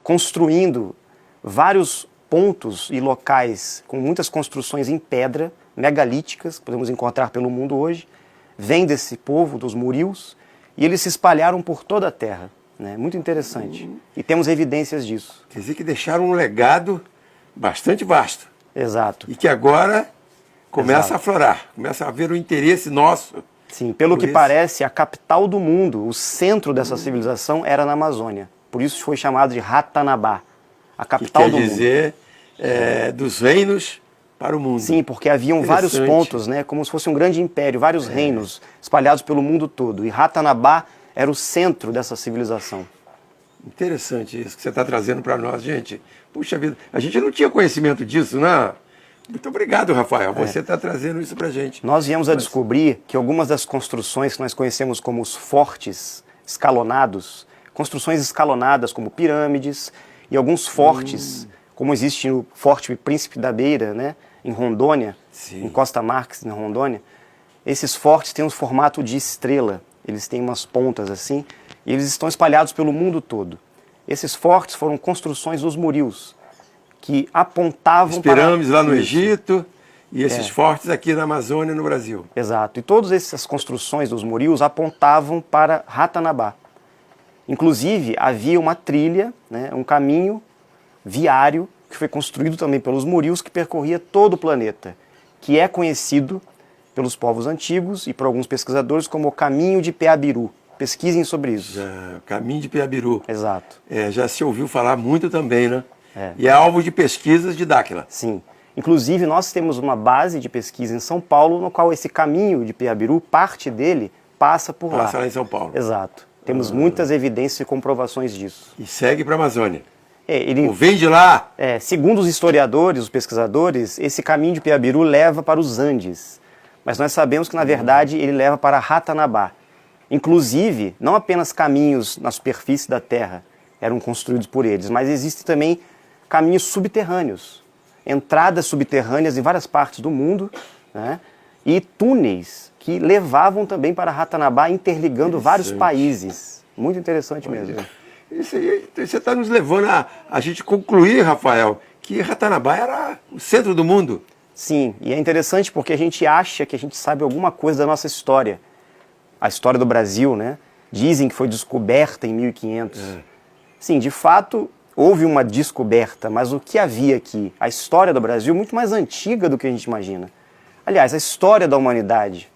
construindo vários pontos e locais com muitas construções em pedra, megalíticas, que podemos encontrar pelo mundo hoje, vem desse povo, dos Murios, e eles se espalharam por toda a Terra. Né? Muito interessante. E temos evidências disso. Quer dizer que deixaram um legado bastante vasto. Exato. E que agora começa a aflorar, começa a haver o interesse nosso. Sim, pelo que parece, a capital do mundo, o centro dessa civilização era na Amazônia. Por isso foi chamado de Ratanabá, a capital do mundo. Quer dizer, dos reinos para o mundo. Sim, porque haviam vários pontos, né, como se fosse um grande império, vários reinos espalhados pelo mundo todo. E Ratanabá era o centro dessa civilização. Interessante isso que você está trazendo para nós, gente. Puxa vida, a gente não tinha conhecimento disso, né? Muito obrigado, Rafael. Você está trazendo isso para a gente. Nós viemos a descobrir que algumas das construções que nós conhecemos como os fortes escalonados, construções escalonadas como pirâmides e alguns fortes, como existe no Forte Príncipe da Beira, né, em Rondônia, em Costa Marques, na Rondônia, esses fortes têm um formato de estrela. Eles têm umas pontas assim, e eles estão espalhados pelo mundo todo. Esses fortes foram construções dos Murios, que apontavam para... As pirâmides lá no Egito e esses fortes aqui na Amazônia, no Brasil. Exato. E todas essas construções dos Murios apontavam para Ratanabá. Inclusive, havia uma trilha, né, um caminho viário, que foi construído também pelos Murios, que percorria todo o planeta, que é conhecido pelos povos antigos e por alguns pesquisadores como o Caminho de Peabiru. Pesquisem sobre isso. Caminho de Peabiru. Exato. Já se ouviu falar muito também, né? E é alvo de pesquisas de Dáquila. Sim. Inclusive, nós temos uma base de pesquisa em São Paulo, no qual esse Caminho de Peabiru, parte dele, passa por lá. Passa lá em São Paulo. Exato. Temos muitas evidências e comprovações disso. E segue para a Amazônia. Ele vem de lá. Segundo os historiadores, os pesquisadores, esse Caminho de Peabiru leva para os Andes. Mas nós sabemos que, na verdade, ele leva para Ratanabá. Inclusive, não apenas caminhos na superfície da Terra eram construídos por eles, mas existem também caminhos subterrâneos, entradas subterrâneas em várias partes do mundo, né? E túneis que levavam também para Ratanabá, interligando vários países. Muito interessante mesmo. Isso aí, você está nos levando a gente concluir, Rafael, que Ratanabá era o centro do mundo. Sim, e é interessante porque a gente acha que a gente sabe alguma coisa da nossa história. A história do Brasil, né? Dizem que foi descoberta em 1500. Sim, de fato, houve uma descoberta, mas o que havia aqui? A história do Brasil é muito mais antiga do que a gente imagina. Aliás, a história da humanidade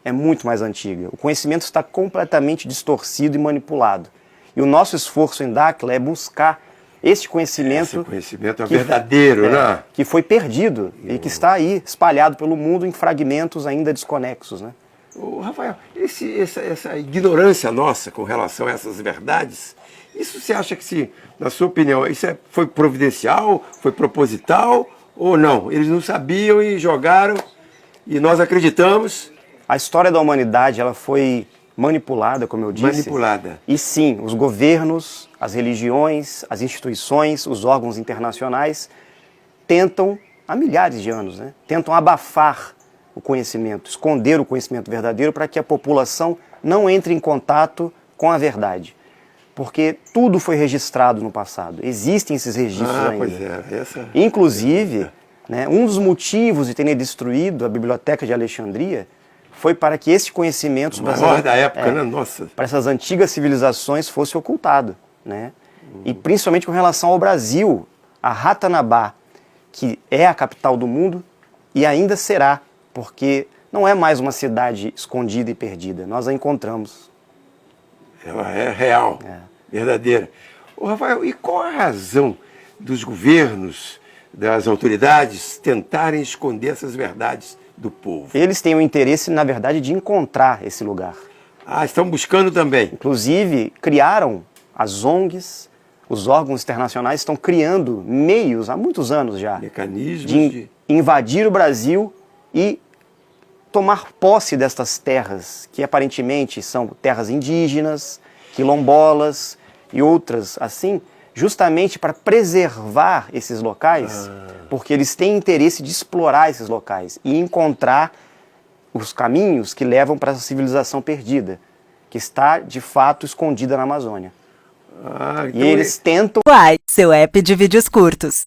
é muito mais antiga. O conhecimento está completamente distorcido e manipulado. E o nosso esforço em Dáquila é buscar este conhecimento... Esse conhecimento é verdadeiro, né? Que foi perdido e que está aí, espalhado pelo mundo em fragmentos ainda desconexos, né? Rafael, essa ignorância nossa com relação a essas verdades, isso você acha que, na sua opinião, isso foi providencial, foi proposital ou não? Eles não sabiam e jogaram e nós acreditamos? A história da humanidade, ela foi manipulada, como eu disse. Manipulada. E sim, os governos, as religiões, as instituições, os órgãos internacionais tentam, há milhares de anos, né, tentam abafar o conhecimento, esconder o conhecimento verdadeiro para que a população não entre em contato com a verdade. Porque tudo foi registrado no passado. Existem esses registros ainda. Pois é. Inclusive, né, um dos motivos de terem destruído a Biblioteca de Alexandria foi para que esse conhecimento da época, né? Nossa. Para essas antigas civilizações fosse ocultado, né? E principalmente com relação ao Brasil, a Ratanabá, que é a capital do mundo e ainda será, porque não é mais uma cidade escondida e perdida, nós a encontramos. Ela é real, verdadeira. Rafael, e qual a razão dos governos, das autoridades tentarem esconder essas verdades do povo? Eles têm o interesse, na verdade, de encontrar esse lugar. Estão buscando também. Inclusive, criaram as ONGs, os órgãos internacionais estão criando meios, há muitos anos já, mecanismos de invadir o Brasil e tomar posse destas terras, que aparentemente são terras indígenas, quilombolas e outras assim, justamente para preservar esses locais, porque eles têm interesse de explorar esses locais e encontrar os caminhos que levam para essa civilização perdida, que está, de fato, escondida na Amazônia. Ah, E eles tentam Uai, seu app de vídeos curtos.